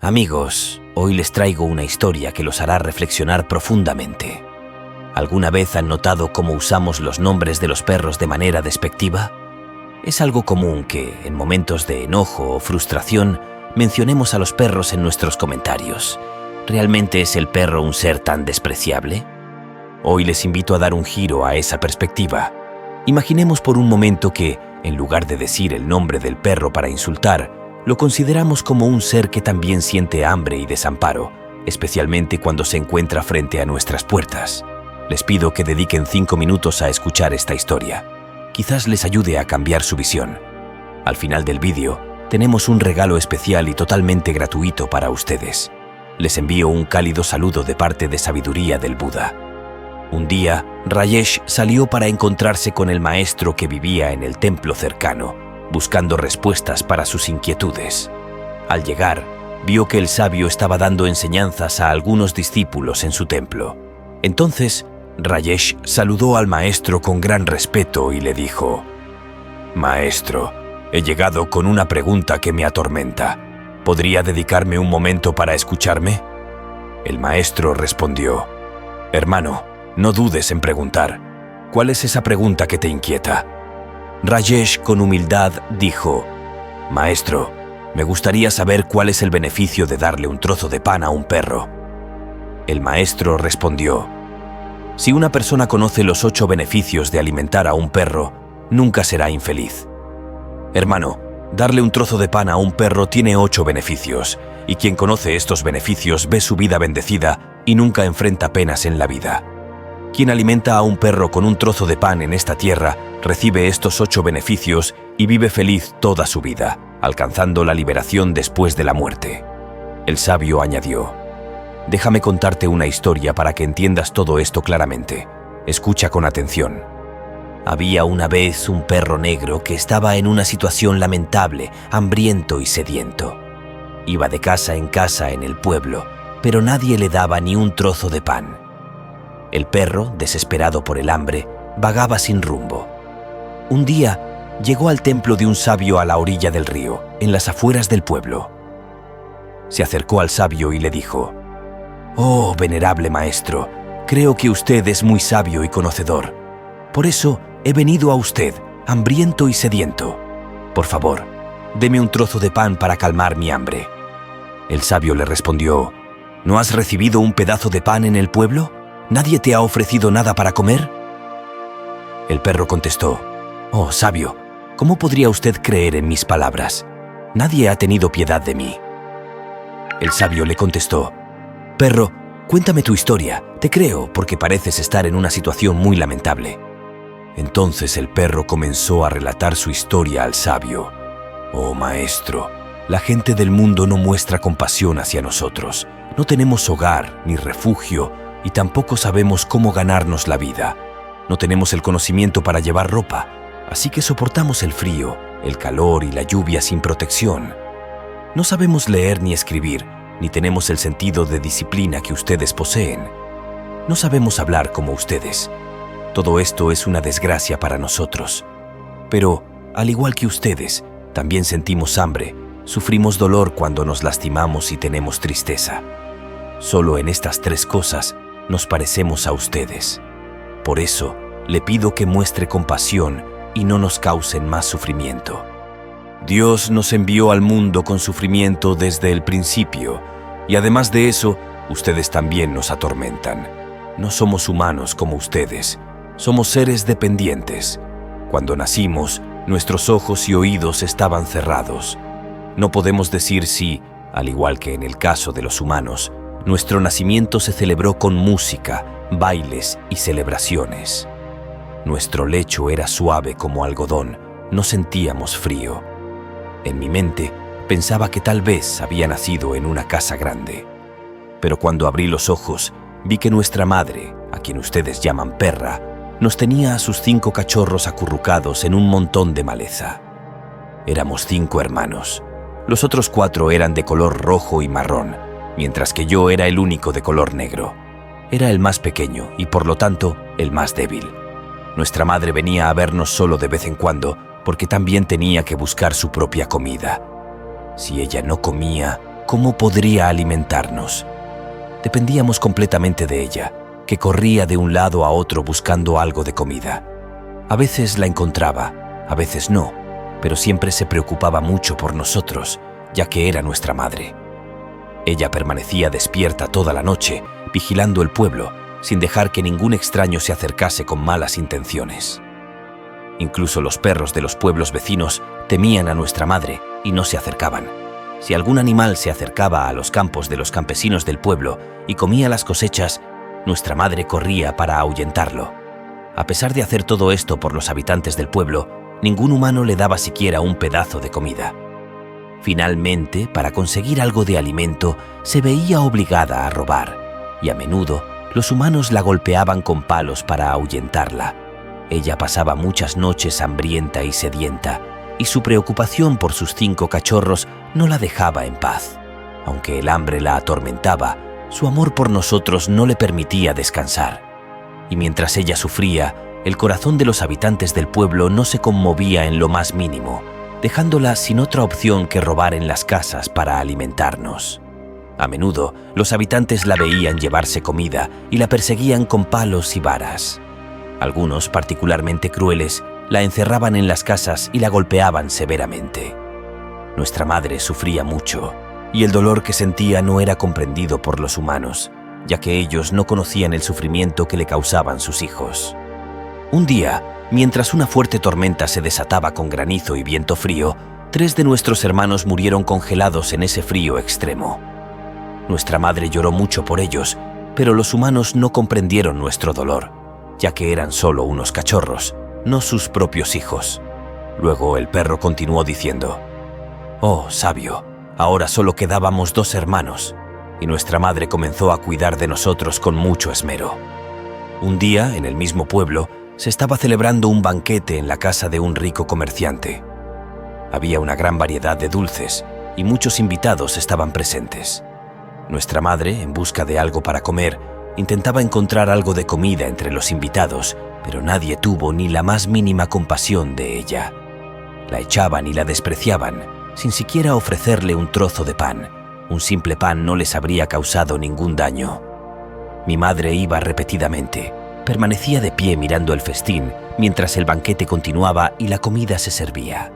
Amigos, hoy les traigo una historia que los hará reflexionar profundamente. ¿Alguna vez han notado cómo usamos los nombres de los perros de manera despectiva? Es algo común que, en momentos de enojo o frustración, mencionemos a los perros en nuestros comentarios. ¿Realmente es el perro un ser tan despreciable? Hoy les invito a dar un giro a esa perspectiva. Imaginemos por un momento que, en lugar de decir el nombre del perro para insultar, lo consideramos como un ser que también siente hambre y desamparo, especialmente cuando se encuentra frente a nuestras puertas. Les pido que dediquen 5 minutos a escuchar esta historia. Quizás les ayude a cambiar su visión. Al final del vídeo, tenemos un regalo especial y totalmente gratuito para ustedes. Les envío un cálido saludo de parte de Sabiduría del Buda. Un día, Rajesh salió para encontrarse con el maestro que vivía en el templo cercano, buscando respuestas para sus inquietudes. Al llegar, vio que el sabio estaba dando enseñanzas a algunos discípulos en su templo. Entonces, Rajesh saludó al maestro con gran respeto y le dijo: «Maestro, he llegado con una pregunta que me atormenta. ¿Podría dedicarme un momento para escucharme?». El maestro respondió: «Hermano, no dudes en preguntar. ¿Cuál es esa pregunta que te inquieta?». Rajesh, con humildad, dijo: «Maestro, me gustaría saber cuál es el beneficio de darle un trozo de pan a un perro». El maestro respondió: «Si una persona conoce los 8 beneficios de alimentar a un perro, nunca será infeliz». Hermano, darle un trozo de pan a un perro tiene 8 beneficios, y quien conoce estos beneficios ve su vida bendecida y nunca enfrenta penas en la vida. Quien alimenta a un perro con un trozo de pan en esta tierra recibe estos 8 beneficios y vive feliz toda su vida, alcanzando la liberación después de la muerte. El sabio añadió: «Déjame contarte una historia para que entiendas todo esto claramente. Escucha con atención. Había una vez un perro negro que estaba en una situación lamentable, hambriento y sediento. Iba de casa en el pueblo, pero nadie le daba ni un trozo de pan. El perro, desesperado por el hambre, vagaba sin rumbo. Un día, llegó al templo de un sabio a la orilla del río, en las afueras del pueblo. Se acercó al sabio y le dijo: «Oh, venerable maestro, creo que usted es muy sabio y conocedor. Por eso he venido a usted, hambriento y sediento. Por favor, deme un trozo de pan para calmar mi hambre». El sabio le respondió: «¿No has recibido un pedazo de pan en el pueblo? ¿Nadie te ha ofrecido nada para comer?». El perro contestó: «Oh, sabio, ¿cómo podría usted creer en mis palabras? Nadie ha tenido piedad de mí». El sabio le contestó: «Perro, cuéntame tu historia. Te creo porque pareces estar en una situación muy lamentable». Entonces el perro comenzó a relatar su historia al sabio. «Oh, maestro, la gente del mundo no muestra compasión hacia nosotros. No tenemos hogar ni refugio y tampoco sabemos cómo ganarnos la vida. No tenemos el conocimiento para llevar ropa, así que soportamos el frío, el calor y la lluvia sin protección. No sabemos leer ni escribir, ni tenemos el sentido de disciplina que ustedes poseen. No sabemos hablar como ustedes. Todo esto es una desgracia para nosotros. Pero, al igual que ustedes, también sentimos hambre, sufrimos dolor cuando nos lastimamos y tenemos tristeza. Solo en estas 3 cosas nos parecemos a ustedes. Por eso, le pido que muestre compasión y no nos causen más sufrimiento. Dios nos envió al mundo con sufrimiento desde el principio, y además de eso, ustedes también nos atormentan. No somos humanos como ustedes, somos seres dependientes. Cuando nacimos, nuestros ojos y oídos estaban cerrados. No podemos decir si, al igual que en el caso de los humanos, nuestro nacimiento se celebró con música, bailes y celebraciones. Nuestro lecho era suave como algodón, no sentíamos frío. En mi mente, pensaba que tal vez había nacido en una casa grande. Pero cuando abrí los ojos, vi que nuestra madre, a quien ustedes llaman perra, nos tenía a sus 5 cachorros acurrucados en un montón de maleza. Éramos 5 hermanos. Los otros 4 eran de color rojo y marrón, mientras que yo era el único de color negro. Era el más pequeño y, por lo tanto, el más débil. Nuestra madre venía a vernos solo de vez en cuando porque también tenía que buscar su propia comida. Si ella no comía, ¿cómo podría alimentarnos? Dependíamos completamente de ella, que corría de un lado a otro buscando algo de comida. A veces la encontraba, a veces no, pero siempre se preocupaba mucho por nosotros, ya que era nuestra madre. Ella permanecía despierta toda la noche, vigilando el pueblo, sin dejar que ningún extraño se acercase con malas intenciones. Incluso los perros de los pueblos vecinos temían a nuestra madre y no se acercaban. Si algún animal se acercaba a los campos de los campesinos del pueblo y comía las cosechas, nuestra madre corría para ahuyentarlo. A pesar de hacer todo esto por los habitantes del pueblo, ningún humano le daba siquiera un pedazo de comida. Finalmente, para conseguir algo de alimento, se veía obligada a robar, y a menudo los humanos la golpeaban con palos para ahuyentarla. Ella pasaba muchas noches hambrienta y sedienta, y su preocupación por sus 5 cachorros no la dejaba en paz. Aunque el hambre la atormentaba, su amor por nosotros no le permitía descansar. Y mientras ella sufría, el corazón de los habitantes del pueblo no se conmovía en lo más mínimo, dejándola sin otra opción que robar en las casas para alimentarnos. A menudo, los habitantes la veían llevarse comida y la perseguían con palos y varas. Algunos, particularmente crueles, la encerraban en las casas y la golpeaban severamente. Nuestra madre sufría mucho, y el dolor que sentía no era comprendido por los humanos, ya que ellos no conocían el sufrimiento que le causaban sus hijos. Un día, mientras una fuerte tormenta se desataba con granizo y viento frío, 3 de nuestros hermanos murieron congelados en ese frío extremo. Nuestra madre lloró mucho por ellos, pero los humanos no comprendieron nuestro dolor, ya que eran solo unos cachorros, no sus propios hijos. Luego el perro continuó diciendo: «Oh, sabio, ahora solo quedábamos 2 hermanos», y nuestra madre comenzó a cuidar de nosotros con mucho esmero. Un día, en el mismo pueblo, se estaba celebrando un banquete en la casa de un rico comerciante. Había una gran variedad de dulces y muchos invitados estaban presentes. Nuestra madre, en busca de algo para comer, intentaba encontrar algo de comida entre los invitados, pero nadie tuvo ni la más mínima compasión de ella. La echaban y la despreciaban, sin siquiera ofrecerle un trozo de pan. Un simple pan no les habría causado ningún daño. Mi madre iba repetidamente. Permanecía de pie mirando el festín mientras el banquete continuaba y la comida se servía.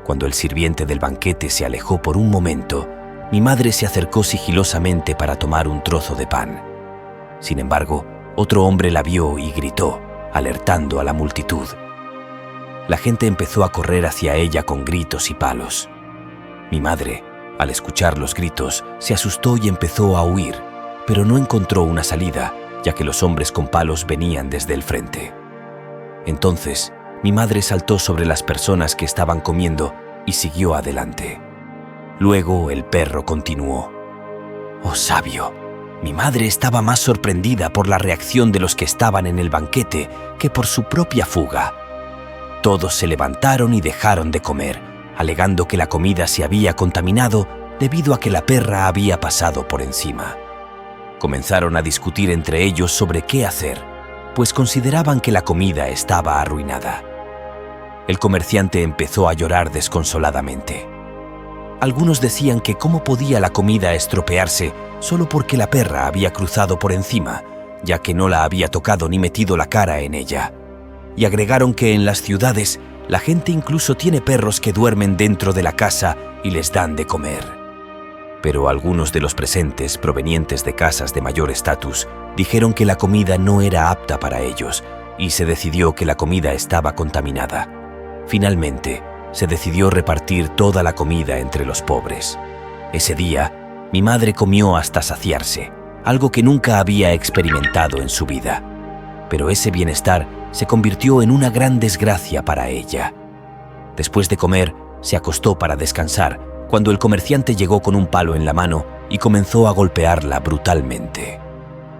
Cuando el sirviente del banquete se alejó por un momento, mi madre se acercó sigilosamente para tomar un trozo de pan. Sin embargo, otro hombre la vio y gritó, alertando a la multitud. La gente empezó a correr hacia ella con gritos y palos. Mi madre, al escuchar los gritos, se asustó y empezó a huir, pero no encontró una salida, ya que los hombres con palos venían desde el frente. Entonces, mi madre saltó sobre las personas que estaban comiendo y siguió adelante. Luego el perro continuó: «Oh sabio, mi madre estaba más sorprendida por la reacción de los que estaban en el banquete que por su propia fuga. Todos se levantaron y dejaron de comer, alegando que la comida se había contaminado debido a que la perra había pasado por encima. Comenzaron a discutir entre ellos sobre qué hacer, pues consideraban que la comida estaba arruinada. El comerciante empezó a llorar desconsoladamente. Algunos decían que cómo podía la comida estropearse solo porque la perra había cruzado por encima, ya que no la había tocado ni metido la cara en ella. Y agregaron que en las ciudades la gente incluso tiene perros que duermen dentro de la casa y les dan de comer. Pero algunos de los presentes, provenientes de casas de mayor estatus, dijeron que la comida no era apta para ellos y se decidió que la comida estaba contaminada. Finalmente, se decidió repartir toda la comida entre los pobres. Ese día, mi madre comió hasta saciarse, algo que nunca había experimentado en su vida. Pero ese bienestar se convirtió en una gran desgracia para ella. Después de comer, se acostó para descansar, cuando el comerciante llegó con un palo en la mano y comenzó a golpearla brutalmente.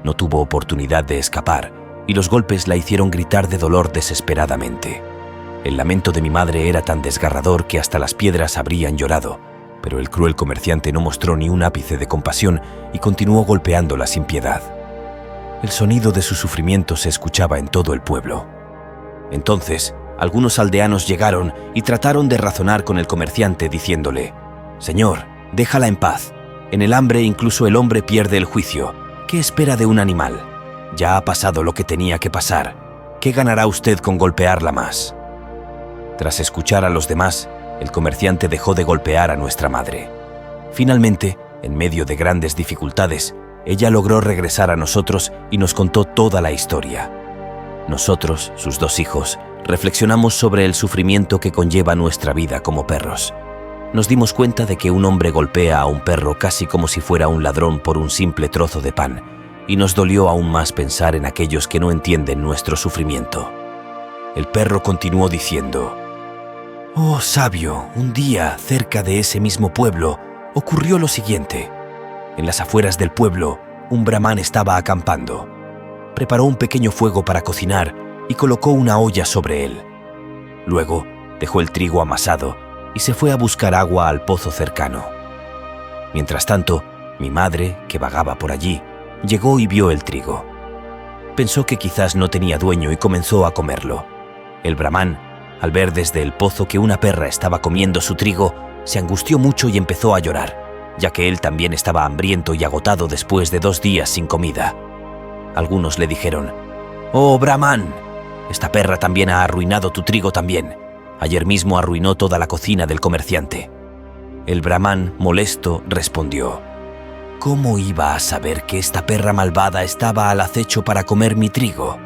No tuvo oportunidad de escapar, y los golpes la hicieron gritar de dolor desesperadamente. El lamento de mi madre era tan desgarrador que hasta las piedras habrían llorado, pero el cruel comerciante no mostró ni un ápice de compasión y continuó golpeándola sin piedad. El sonido de su sufrimiento se escuchaba en todo el pueblo. Entonces, algunos aldeanos llegaron y trataron de razonar con el comerciante diciéndole: «Señor, déjala en paz, En el hambre incluso el hombre pierde el juicio. ¿Qué espera de un animal? Ya ha pasado lo que tenía que pasar. ¿Qué ganará usted con golpearla más? Tras escuchar a los demás, el comerciante dejó de golpear a nuestra madre. Finalmente, en medio de grandes dificultades, ella logró regresar a nosotros y nos contó toda la historia. Nosotros, sus 2 hijos, reflexionamos sobre el sufrimiento que conlleva nuestra vida como perros. Nos dimos cuenta de que un hombre golpea a un perro casi como si fuera un ladrón por un simple trozo de pan, y nos dolió aún más pensar en aquellos que no entienden nuestro sufrimiento. El perro continuó diciendo: «Oh, sabio, un día, cerca de ese mismo pueblo, ocurrió lo siguiente. En las afueras del pueblo, un brahmán estaba acampando. Preparó un pequeño fuego para cocinar y colocó una olla sobre él. Luego, dejó el trigo amasado y se fue a buscar agua al pozo cercano. Mientras tanto, mi madre, que vagaba por allí, llegó y vio el trigo. Pensó que quizás no tenía dueño y comenzó a comerlo. El brahmán, al ver desde el pozo que una perra estaba comiendo su trigo, se angustió mucho y empezó a llorar, ya que él también estaba hambriento y agotado después de 2 días sin comida. Algunos le dijeron: «Oh, brahmán, esta perra también ha arruinado tu trigo también. Ayer mismo arruinó toda la cocina del comerciante». El brahmán, molesto, respondió: «¿Cómo iba a saber que esta perra malvada estaba al acecho para comer mi trigo?».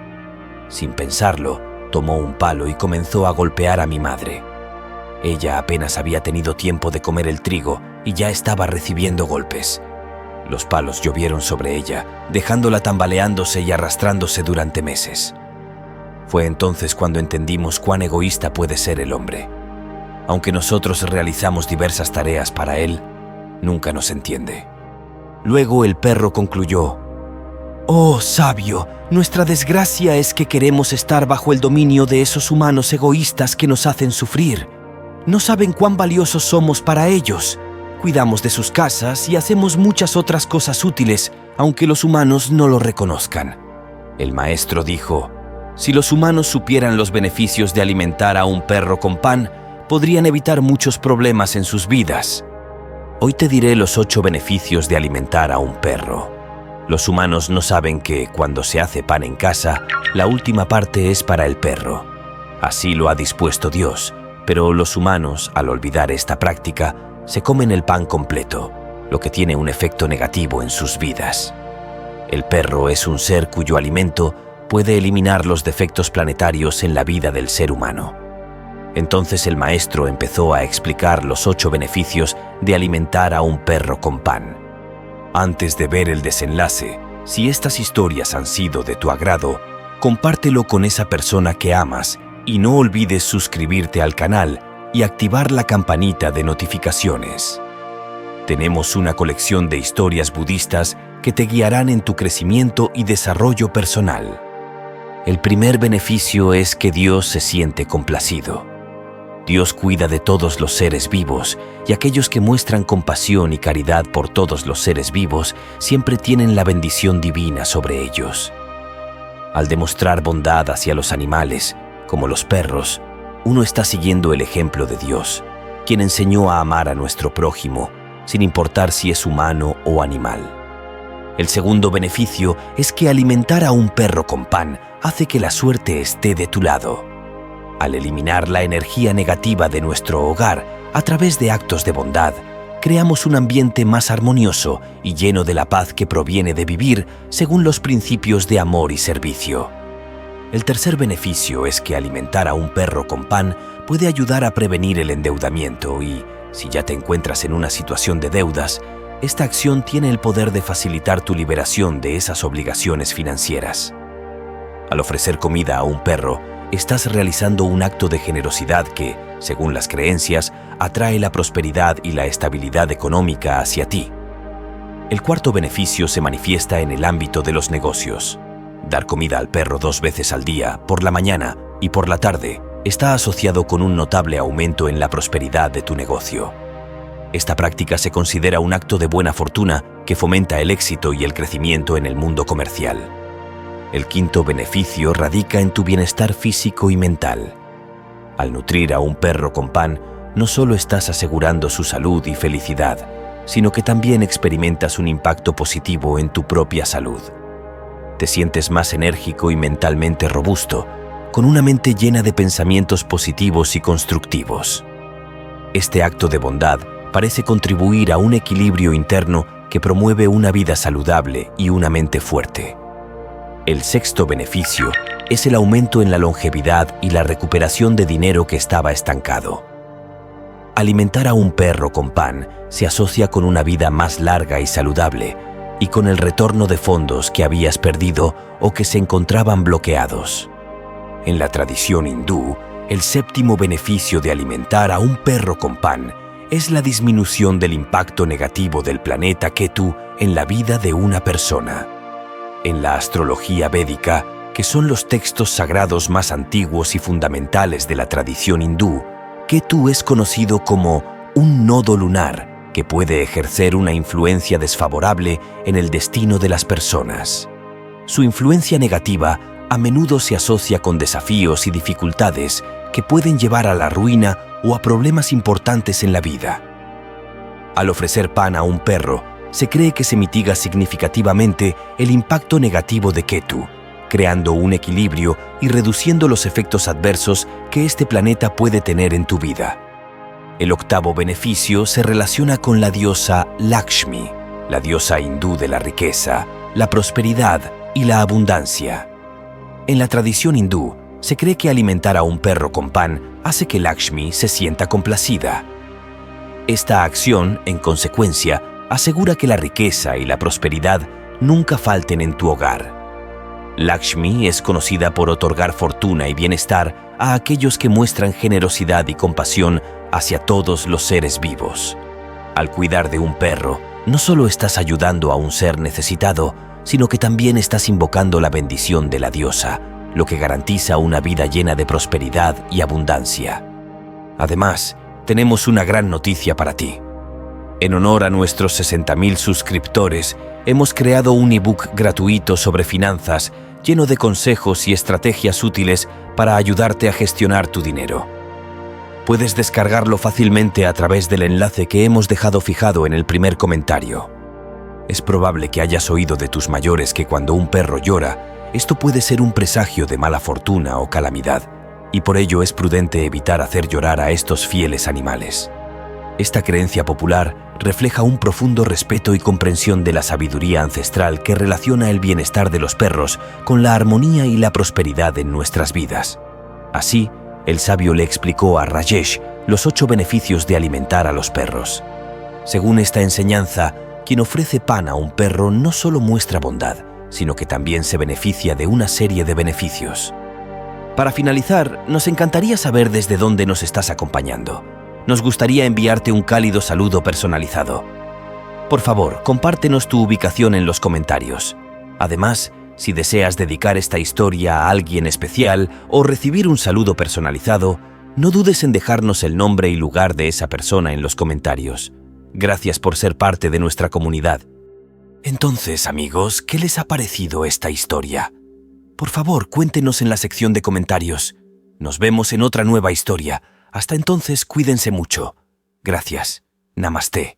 Sin pensarlo, tomó un palo y comenzó a golpear a mi madre. Ella apenas había tenido tiempo de comer el trigo y ya estaba recibiendo golpes. Los palos llovieron sobre ella, dejándola tambaleándose y arrastrándose durante meses. Fue entonces cuando entendimos cuán egoísta puede ser el hombre. Aunque nosotros realizamos diversas tareas para él, nunca nos entiende. Luego el perro concluyó: «Oh, sabio, nuestra desgracia es que queremos estar bajo el dominio de esos humanos egoístas que nos hacen sufrir. No saben cuán valiosos somos para ellos. Cuidamos de sus casas y hacemos muchas otras cosas útiles, aunque los humanos no lo reconozcan». El maestro dijo: «Si los humanos supieran los beneficios de alimentar a un perro con pan, podrían evitar muchos problemas en sus vidas. Hoy te diré los 8 beneficios de alimentar a un perro. Los humanos no saben que, cuando se hace pan en casa, la última parte es para el perro. Así lo ha dispuesto Dios, pero los humanos, al olvidar esta práctica, se comen el pan completo, lo que tiene un efecto negativo en sus vidas. El perro es un ser cuyo alimento puede eliminar los defectos planetarios en la vida del ser humano». Entonces el maestro empezó a explicar los 8 beneficios de alimentar a un perro con pan. Antes de ver el desenlace, si estas historias han sido de tu agrado, compártelo con esa persona que amas y no olvides suscribirte al canal y activar la campanita de notificaciones. Tenemos una colección de historias budistas que te guiarán en tu crecimiento y desarrollo personal. El primer beneficio es que Dios se siente complacido. Dios cuida de todos los seres vivos y aquellos que muestran compasión y caridad por todos los seres vivos siempre tienen la bendición divina sobre ellos. Al demostrar bondad hacia los animales, como los perros, uno está siguiendo el ejemplo de Dios, quien enseñó a amar a nuestro prójimo, sin importar si es humano o animal. El segundo beneficio es que alimentar a un perro con pan hace que la suerte esté de tu lado. Al eliminar la energía negativa de nuestro hogar a través de actos de bondad, creamos un ambiente más armonioso y lleno de la paz que proviene de vivir según los principios de amor y servicio. El tercer beneficio es que alimentar a un perro con pan puede ayudar a prevenir el endeudamiento y, si ya te encuentras en una situación de deudas, esta acción tiene el poder de facilitar tu liberación de esas obligaciones financieras. Al ofrecer comida a un perro, estás realizando un acto de generosidad que, según las creencias, atrae la prosperidad y la estabilidad económica hacia ti. El cuarto beneficio se manifiesta en el ámbito de los negocios. Dar comida al perro 2 veces al día, por la mañana y por la tarde, está asociado con un notable aumento en la prosperidad de tu negocio. Esta práctica se considera un acto de buena fortuna que fomenta el éxito y el crecimiento en el mundo comercial. El quinto beneficio radica en tu bienestar físico y mental. Al nutrir a un perro con pan, no solo estás asegurando su salud y felicidad, sino que también experimentas un impacto positivo en tu propia salud. Te sientes más enérgico y mentalmente robusto, con una mente llena de pensamientos positivos y constructivos. Este acto de bondad parece contribuir a un equilibrio interno que promueve una vida saludable y una mente fuerte. El sexto beneficio es el aumento en la longevidad y la recuperación de dinero que estaba estancado. Alimentar a un perro con pan se asocia con una vida más larga y saludable y con el retorno de fondos que habías perdido o que se encontraban bloqueados. En la tradición hindú, el séptimo beneficio de alimentar a un perro con pan es la disminución del impacto negativo del planeta Ketu en la vida de una persona. En la astrología védica, que son los textos sagrados más antiguos y fundamentales de la tradición hindú, Ketu es conocido como un nodo lunar que puede ejercer una influencia desfavorable en el destino de las personas. Su influencia negativa a menudo se asocia con desafíos y dificultades que pueden llevar a la ruina o a problemas importantes en la vida. Al ofrecer pan a un perro, se cree que se mitiga significativamente el impacto negativo de Ketu, creando un equilibrio y reduciendo los efectos adversos que este planeta puede tener en tu vida. El octavo beneficio se relaciona con la diosa Lakshmi, la diosa hindú de la riqueza, la prosperidad y la abundancia. En la tradición hindú, se cree que alimentar a un perro con pan hace que Lakshmi se sienta complacida. Esta acción, en consecuencia, asegura que la riqueza y la prosperidad nunca falten en tu hogar. Lakshmi es conocida por otorgar fortuna y bienestar a aquellos que muestran generosidad y compasión hacia todos los seres vivos. Al cuidar de un perro, no solo estás ayudando a un ser necesitado, sino que también estás invocando la bendición de la diosa, lo que garantiza una vida llena de prosperidad y abundancia. Además, tenemos una gran noticia para ti. En honor a nuestros 60.000 suscriptores, hemos creado un ebook gratuito sobre finanzas lleno de consejos y estrategias útiles para ayudarte a gestionar tu dinero. Puedes descargarlo fácilmente a través del enlace que hemos dejado fijado en el primer comentario. Es probable que hayas oído de tus mayores que cuando un perro llora, esto puede ser un presagio de mala fortuna o calamidad, y por ello es prudente evitar hacer llorar a estos fieles animales. Esta creencia popular refleja un profundo respeto y comprensión de la sabiduría ancestral que relaciona el bienestar de los perros con la armonía y la prosperidad en nuestras vidas. Así, el sabio le explicó a Rajesh los 8 beneficios de alimentar a los perros. Según esta enseñanza, quien ofrece pan a un perro no solo muestra bondad, sino que también se beneficia de una serie de beneficios. Para finalizar, nos encantaría saber desde dónde nos estás acompañando. Nos gustaría enviarte un cálido saludo personalizado. Por favor, compártenos tu ubicación en los comentarios. Además, si deseas dedicar esta historia a alguien especial o recibir un saludo personalizado, no dudes en dejarnos el nombre y lugar de esa persona en los comentarios. Gracias por ser parte de nuestra comunidad. Entonces, amigos, ¿qué les ha parecido esta historia? Por favor, cuéntenos en la sección de comentarios. Nos vemos en otra nueva historia. Hasta entonces, cuídense mucho. Gracias. Namaste.